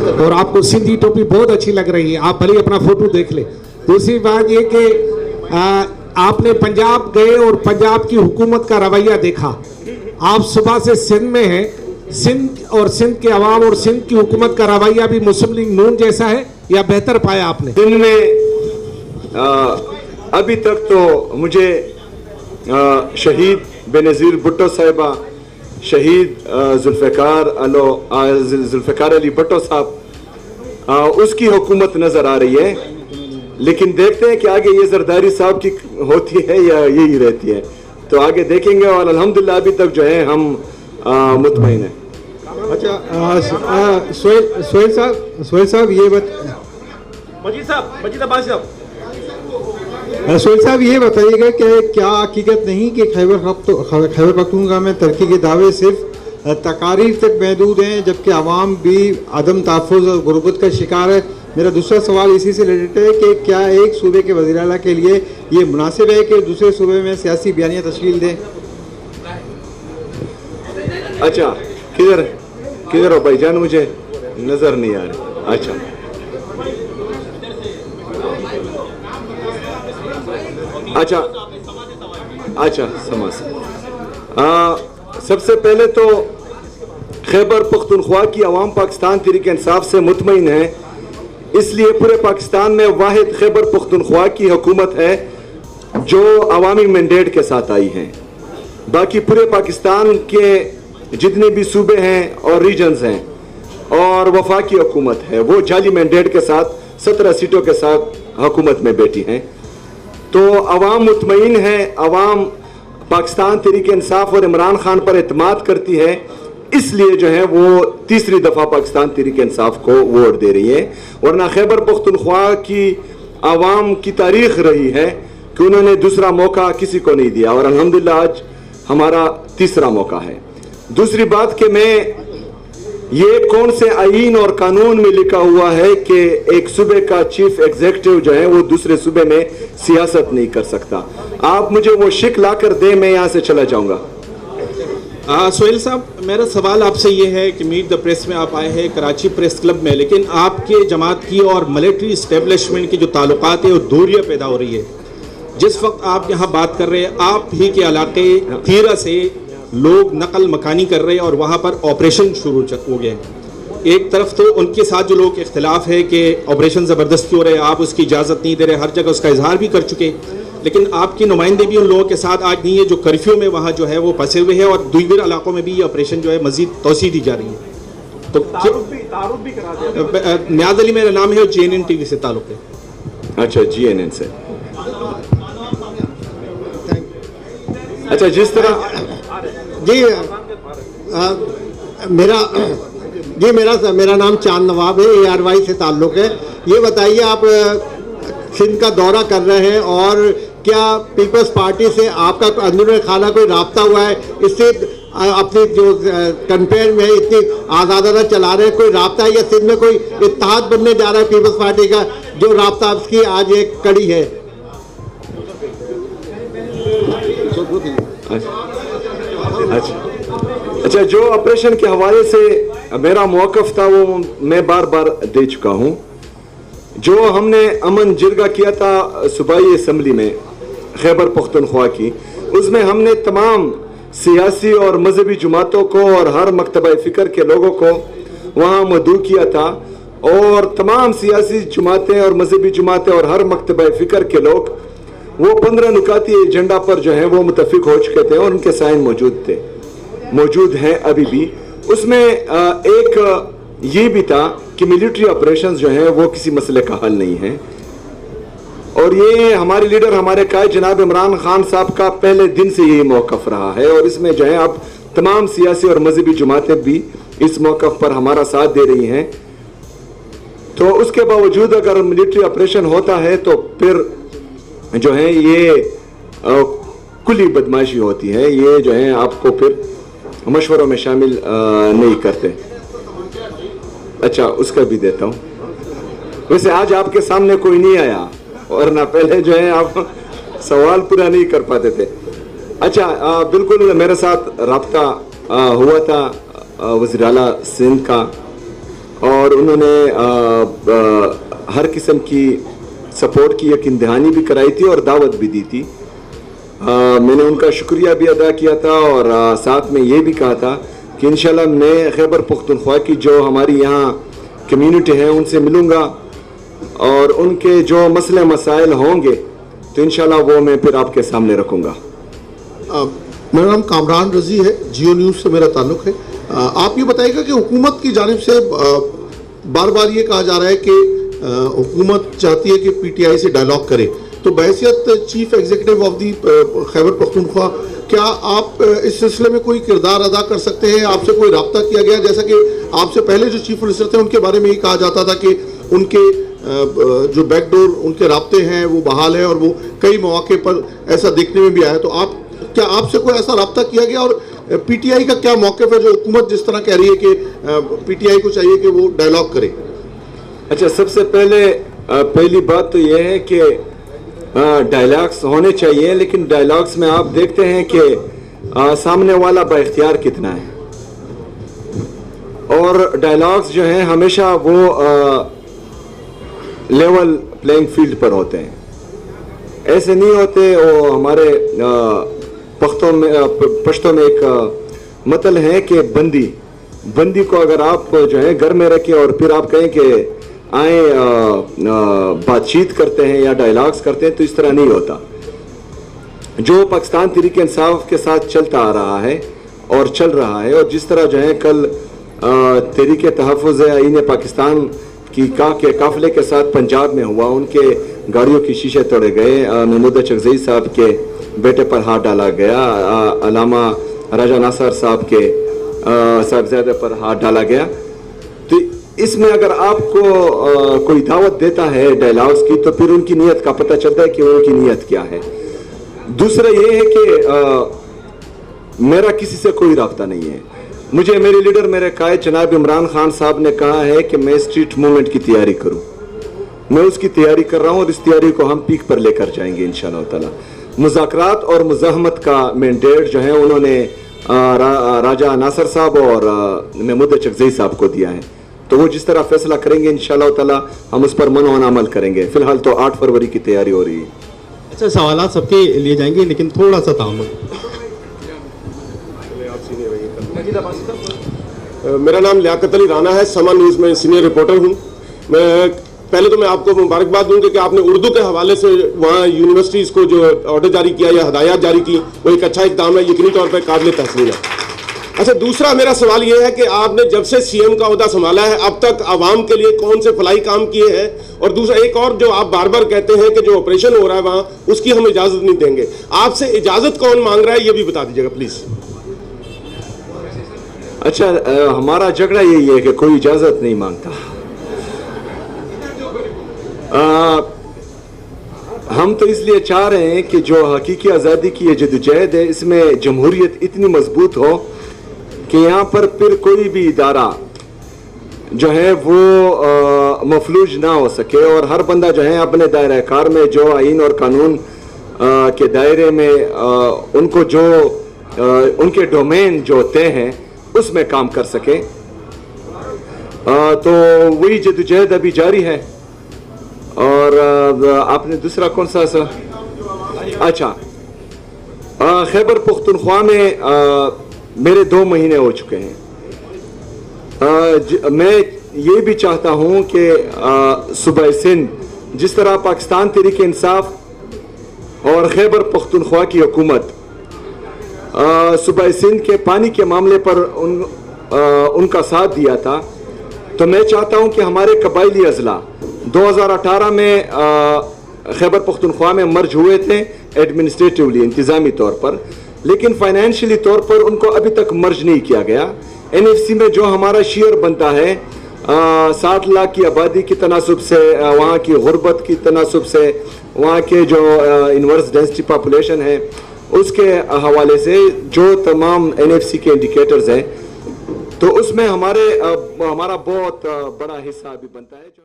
और आपको सिंधी टोपी बहुत अच्छी लग रही है, आप भले अपना फोटो देख ले। दूसरी बात ये कि आपने पंजाब गए और पंजाब की हुकूमत का रवैया देखा। आप सुबह से सिंध में हैं, सिंध और सिंध के अवाम और सिंध की हुकूमत का रवैया भी मुस्लिम लीग नून जैसा है या बेहतर पाया आपने? सिंध में अभी तक तो मुझे शहीद बेनज़ीर भुट्टो साहिबा, शहीद जुल्फ़िकार अली भुट्टो साहब, उसकी हुकूमत नज़र आ रही है। लेकिन देखते हैं कि आगे ये जरदारी साहब की होती है या यही रहती है, तो आगे देखेंगे। और अल्हम्दुलिल्लाह अभी तक जो है हम मुतमईन हैं। अच्छा सोहेल साहब ये सोहेल साहब ये बताइएगा कि क्या हकीकत नहीं कि खैबर पख्तूनख्वा में तरक्की के दावे सिर्फ तकारीर तक महदूद हैं, जबकि आवाम भी अदम तहफ़्फ़ुज़ और गुर्बत का शिकार है? मेरा दूसरा सवाल इसी से रिलेटेड है कि क्या एक सूबे के वज़ीर आला के लिए ये मुनासिब है कि दूसरे सूबे में सियासी बयानियाँ तश्कील दें? अच्छा, किधर हो भाईजान, मुझे नज़र नहीं आ रहा। अच्छा समझ। सबसे पहले तो खैबर पख्तूनख्वा की अवाम पाकिस्तान तहरीक इंसाफ से मुतमईन है, इसलिए पूरे पाकिस्तान में वाहिद खैबर पख्तूनख्वा की हुकूमत है जो अवामी मैंडेट के साथ आई है। बाकी पूरे पाकिस्तान के जितने भी सूबे हैं और रीजन्स हैं और वफाकी हुकूमत है, वो जाली मैंडेट के साथ 17 सीटों के साथ हुकूमत में बैठी हैं। तो अवाम मुतमईन है, अवाम पाकिस्तान तहरीक इंसाफ और इमरान खान पर एतमाद करती है, इसलिए जो है वो तीसरी दफ़ा पाकिस्तान तहरीक इंसाफ को वोट दे रही है। वरना खैबर पख्तूनख्वा की आवाम की तारीख रही है कि उन्होंने दूसरा मौका किसी को नहीं दिया, और अल्हम्दुलिल्लाह आज हमारा तीसरा मौका है। दूसरी बात कि मैं ये कौन से आईन और कानून में लिखा हुआ है कि एक सूबे का चीफ एग्जीक्यूटिव जो है वो दूसरे सूबे में सियासत नहीं कर सकता? आप मुझे वो शिक ला कर दे, मैं यहाँ से चला जाऊँगा। सोहेल साहब, मेरा सवाल आपसे ये है कि मीट द प्रेस में आप आए हैं कराची प्रेस क्लब में, लेकिन आपके जमात की और मिलिट्री इस्टेब्लिशमेंट की जो ताल्लुकात है वो दूरियाँ पैदा हो रही है। जिस वक्त आप यहाँ बात कर रहे हैं, आप ही के इलाके तीरा से लोग नकल मकानी कर रहे हैं और वहाँ पर ऑपरेशन शुरू हो गए हैं। एक तरफ तो उनके साथ जो लोग इख्तिलाफ है कि ऑपरेशन ज़बरदस्ती हो रहे हैं, आप उसकी इजाज़त नहीं दे रहे, हर जगह उसका इजहार भी कर चुके, लेकिन आपकी नुमाइंदे भी उन लोगों के साथ आज नहीं है जो कर्फ्यू में वहाँ जो है वो फंसे हुए हैं, और दूसरे इलाकों में भी ये ऑपरेशन जो है मजीद तोसी दी जा रही है। तो न्याज अली मेरा नाम है और JNN TV से ताल्लुक़ है। अच्छा, JNN से। अच्छा, जिस तरह मेरा नाम चांद नवाब है, ARY से ताल्लुक़ है। ये बताइए, आप सिंध का दौरा कर रहे हैं और क्या पीपल्स पार्टी से आपका अंदरूनी खाना कोई राब्ता हुआ है? इससे अपनी जो कैंपेन में इतनी आज़ादाना चला रहे हैं, कोई राब्ता है या सिंध में कोई इत्तेहाद बनने जा रहा है पीपल्स पार्टी का, जो राब्ता आपकी आज एक कड़ी है? अच्छा, जो ऑपरेशन के हवाले से मेरा मौक़िफ़ था वो मैं बार बार दे चुका हूँ। जो हमने अमन जिरगा किया था सूबाई असम्बली में खैबर पख्तूनख्वा की, उसमें हमने तमाम सियासी और मजहबी जमातों को और हर मकतबा फ़िक्र के लोगों को वहाँ मदऊ किया था, और तमाम सियासी जमातें और मजहबी जमातें और हर मकतबा फ़िक्र के लोग वो 15 नुकाती एजेंडा पर जो है वो मुतफ़िक हो चुके थे और उनके साइन मौजूद हैं अभी भी। उसमें एक ये भी था कि मिलिट्री ऑपरेशंस जो हैं वो किसी मसले का हल नहीं है, और ये हमारे लीडर, हमारे कायद जनाब इमरान खान साहब का पहले दिन से यही मौक़िफ़ रहा है, और इसमें जो है अब तमाम सियासी और मजहबी जमातें भी इस मौक़िफ़ पर हमारा साथ दे रही हैं। तो उसके बावजूद अगर मिलिट्री ऑपरेशन होता है तो फिर जो है ये कुली बदमाशी होती है, ये जो है आपको फिर मशवरों में शामिल नहीं करते। अच्छा, उसका भी देता हूँ। वैसे आज आपके सामने कोई नहीं आया, और ना पहले जो है आप सवाल पूरा नहीं कर पाते थे। अच्छा, बिल्कुल मेरे साथ रब्ता हुआ था वज़ीर आला सिंध का, और उन्होंने हर किस्म की सपोर्ट की यकीन दहानी भी कराई थी और दावत भी दी थी। मैंने उनका शुक्रिया भी अदा किया था और साथ में ये भी कहा था कि इंशाल्लाह मैं खैबर पख्तूनख्वा की जो हमारी यहाँ कम्युनिटी है उनसे मिलूँगा और उनके जो मसले मसाइल होंगे तो इंशाल्लाह वो मैं फिर आपके सामने रखूँगा। मेरा नाम कामरान रजी है, जियो न्यूज़ से मेरा ताल्लुक़ है। आप ये बताइएगा कि हुकूमत की जानिब से बार बार ये कहा जा रहा है कि हुकूमत चाहती है कि पीटीआई से डायलॉग करे, तो बहैसियत chief executive of the Khyber Pakhtunkhwa क्या आप इस सिलसिले में कोई किरदार अदा कर सकते हैं? आपसे कोई रब्ता किया गया? जैसा कि आपसे पहले जो चीफ मिनिस्टर थे उनके बारे में ये कहा जाता था कि उनके जो बैकडोर उनके राब्ते हैं वो बहाल है और वो कई मौके पर ऐसा देखने में भी आया, तो आप क्या आपसे कोई ऐसा रब्ता किया गया? और पीटीआई का क्या मौक़िफ़ है जो हुकूमत जिस तरह कह रही है कि पीटीआई को चाहिए कि वो डायलॉग करे? अच्छा, सबसे पहली बात तो यह है कि डायलॉग्स होने चाहिए, लेकिन डायलॉग्स में आप देखते हैं कि सामने वाला बाइख्तियार कितना है और डायलॉग्स जो हैं हमेशा वो लेवल प्लेइंग फील्ड पर होते हैं, ऐसे नहीं होते। वो हमारे पश्तो में एक मतल है कि बंदी को अगर आप जो है घर में रखें और फिर आप कहें कि आए बातचीत करते हैं या डायलॉग्स करते हैं, तो इस तरह नहीं होता। जो पाकिस्तान तहरीक इंसाफ के साथ चलता आ रहा है और चल रहा है, और जिस तरह जो है कल तहरीक तहफ़्फ़ुज़ आईन पाकिस्तान की के काफिले के साथ पंजाब में हुआ, उनके गाड़ियों की शीशे तोड़े गए, महमूद चकज़ई साहब के बेटे पर हाथ डाला गया, अलामा राजा नासर साहब के साहबजादे पर हाथ डाला गया, तो इसमें अगर आपको कोई दावत देता है डायलॉग्स की तो फिर उनकी नीयत का पता चलता है कि उनकी नीयत क्या है। दूसरा ये है कि मेरा किसी से कोई राब्ता नहीं है। मुझे मेरे लीडर मेरे कायद जनाब इमरान खान साहब ने कहा है कि मैं स्ट्रीट मूवमेंट की तैयारी करूं, मैं उसकी तैयारी कर रहा हूं और इस तैयारी को हम पीक पर लेकर जाएंगे इंशाअल्लाह ताला। मुज़ाकरात और मुज़ाहमत का मैंडेट जो है उन्होंने राजा नासर साहब और महमूद चकज़ई साहब को दिया है, तो वो जिस तरह फैसला करेंगे इंशाअल्लाह ताला हम उस पर मनोन अमल करेंगे। फिलहाल तो 8 फरवरी की तैयारी हो रही है। अच्छा, सवाल सबके लिए जाएंगे लेकिन थोड़ा सा तामुल। मेरा नाम लियाकत अली राना है, समा न्यूज़ में सीनियर रिपोर्टर हूँ। पहले तो मैं आपको मुबारकबाद दूंगा कि आपने उर्दू के हवाले से वहाँ यूनिवर्सिटीज़ को जो ऑर्डर जारी किया या हदायत जारी की, वो एक अच्छा इक़दाम है, यकीनी तौर पर काबिल तहसीन है। अच्छा, दूसरा मेरा सवाल ये है कि आपने जब से सीएम का ओहदा संभाला है अब तक आवाम के लिए कौन से फलाई काम किए हैं? और दूसरा एक और जो आप बार बार कहते हैं कि जो ऑपरेशन हो रहा है वहाँ उसकी हम इजाज़त नहीं देंगे, आपसे इजाज़त कौन मांग रहा है ये भी बता दीजिएगा प्लीज़। अच्छा, हमारा झगड़ा यही है कि कोई इजाज़त नहीं मांगता। हम तो इसलिए चाह रहे हैं कि जो हकीकी आज़ादी की ये जद्दोजहद है इसमें जमहूरियत इतनी मजबूत हो कि यहाँ पर फिर कोई भी इदारा जो है वो मफलूज ना हो सके और हर बंदा जो है अपने दायरा कार में जो आइन और कानून के दायरे में उनको जो उनके डोमेन जो तय हैं उसमें काम कर सके। तो वही जद्दोजहद अभी जारी है। और आपने दूसरा कौन सा सर? अच्छा, खैबर पख्तूनख्वा में मेरे 2 महीने हो चुके हैं। मैं ये भी चाहता हूँ कि सूबा सिंध जिस तरह पाकिस्तान तहरीक इंसाफ और खैबर पख्तूनख्वा की हुकूमत सूबा सिंध के पानी के मामले पर उनका साथ दिया था, तो मैं चाहता हूँ कि हमारे कबायली अजला 2018 में खैबर पख्तूनख्वा में मर्ज हुए थे एडमिनिस्ट्रेटिवली, इंतज़ामी तौर पर, लेकिन फाइनेंशियली तौर पर उनको अभी तक मर्ज नहीं किया गया। NFC में जो हमारा शेयर बनता है 60 लाख की आबादी की तनासुब से, वहाँ की गुर्बत की तनासुब से, वहाँ के जो इन्वर्स डेंसिटी पॉपुलेशन है उसके हवाले से जो तमाम NFC के इंडिकेटर्स हैं, तो उसमें हमारा बहुत बड़ा हिस्सा भी बनता है।